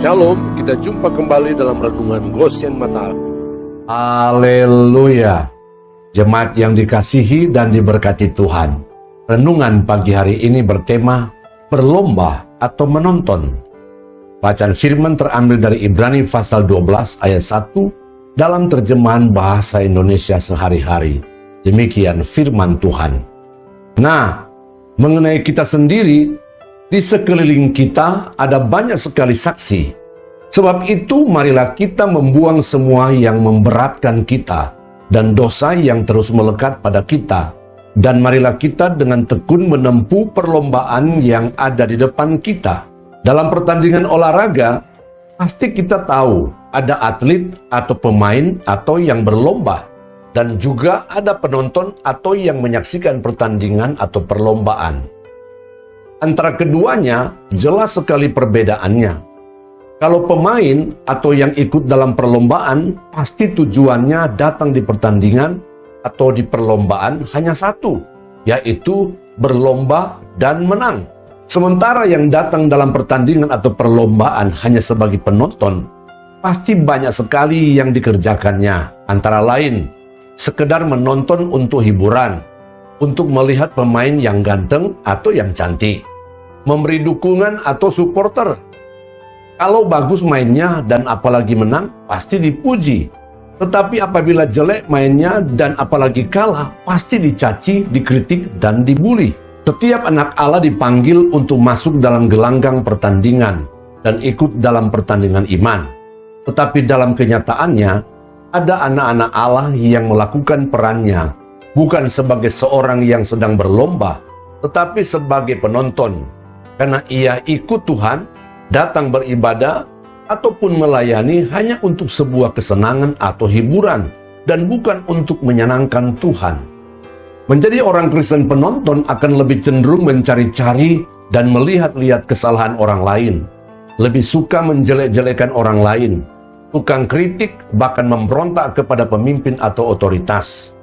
Shalom, kita jumpa kembali dalam Renungan Goshen Mata. Haleluya. Jemaat yang dikasihi dan diberkati Tuhan. Renungan pagi hari ini bertema berlomba atau menonton. Bacaan firman terambil dari Ibrani pasal 12 ayat 1 dalam terjemahan bahasa Indonesia sehari-hari. Demikian firman Tuhan. Nah, mengenai kita sendiri, di sekeliling kita ada banyak sekali saksi. Sebab itu marilah kita membuang semua yang memberatkan kita dan dosa yang terus melekat pada kita. Dan marilah kita dengan tekun menempuh perlombaan yang ada di depan kita. Dalam pertandingan olahraga, pasti kita tahu ada atlet atau pemain atau yang berlomba. Dan juga ada penonton atau yang menyaksikan pertandingan atau perlombaan. Antara keduanya jelas sekali perbedaannya. Kalau pemain atau yang ikut dalam perlombaan, pasti tujuannya datang di pertandingan atau di perlombaan hanya satu, yaitu berlomba dan menang. Sementara yang datang dalam pertandingan atau perlombaan hanya sebagai penonton, pasti banyak sekali yang dikerjakannya. Antara lain, sekedar menonton untuk hiburan, untuk melihat pemain yang ganteng atau yang cantik, memberi dukungan atau supporter. Kalau bagus mainnya dan apalagi menang, pasti dipuji. Tetapi apabila jelek mainnya dan apalagi kalah, pasti dicaci, dikritik, dan dibully. Setiap anak Allah dipanggil untuk masuk dalam gelanggang pertandingan dan ikut dalam pertandingan iman. Tetapi dalam kenyataannya, ada anak-anak Allah yang melakukan perannya bukan sebagai seorang yang sedang berlomba, tetapi sebagai penonton. Karena ia ikut Tuhan, datang beribadah, ataupun melayani hanya untuk sebuah kesenangan atau hiburan, dan bukan untuk menyenangkan Tuhan. Menjadi orang Kristen penonton akan lebih cenderung mencari-cari dan melihat-lihat kesalahan orang lain. Lebih suka menjelek-jelekan orang lain, tukang kritik, bahkan memberontak kepada pemimpin atau otoritas.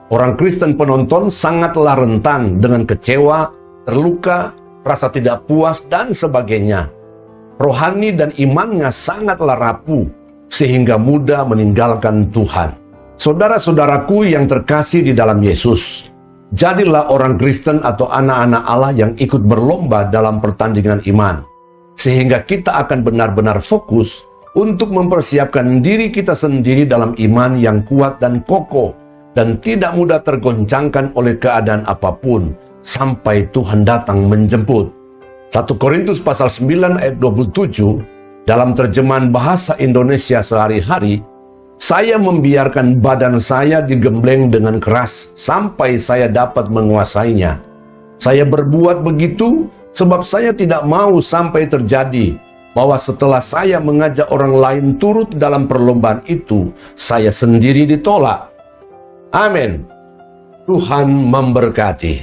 Orang Kristen penonton sangatlah rentan dengan kecewa, terluka, rasa tidak puas, dan sebagainya. Rohani dan imannya sangatlah rapuh, sehingga mudah meninggalkan Tuhan. Saudara-saudaraku yang terkasih di dalam Yesus, jadilah orang Kristen atau anak-anak Allah yang ikut berlomba dalam pertandingan iman, sehingga kita akan benar-benar fokus untuk mempersiapkan diri kita sendiri dalam iman yang kuat dan kokoh, dan tidak mudah tergoncangkan oleh keadaan apapun sampai Tuhan datang menjemput. 1 Korintus pasal 9 ayat 27 dalam terjemahan bahasa Indonesia sehari-hari, saya membiarkan badan saya digembleng dengan keras sampai saya dapat menguasainya. Saya berbuat begitu sebab saya tidak mau sampai terjadi bahwa setelah saya mengajak orang lain turut dalam perlombaan itu, saya sendiri ditolak. Amin. Tuhan memberkati.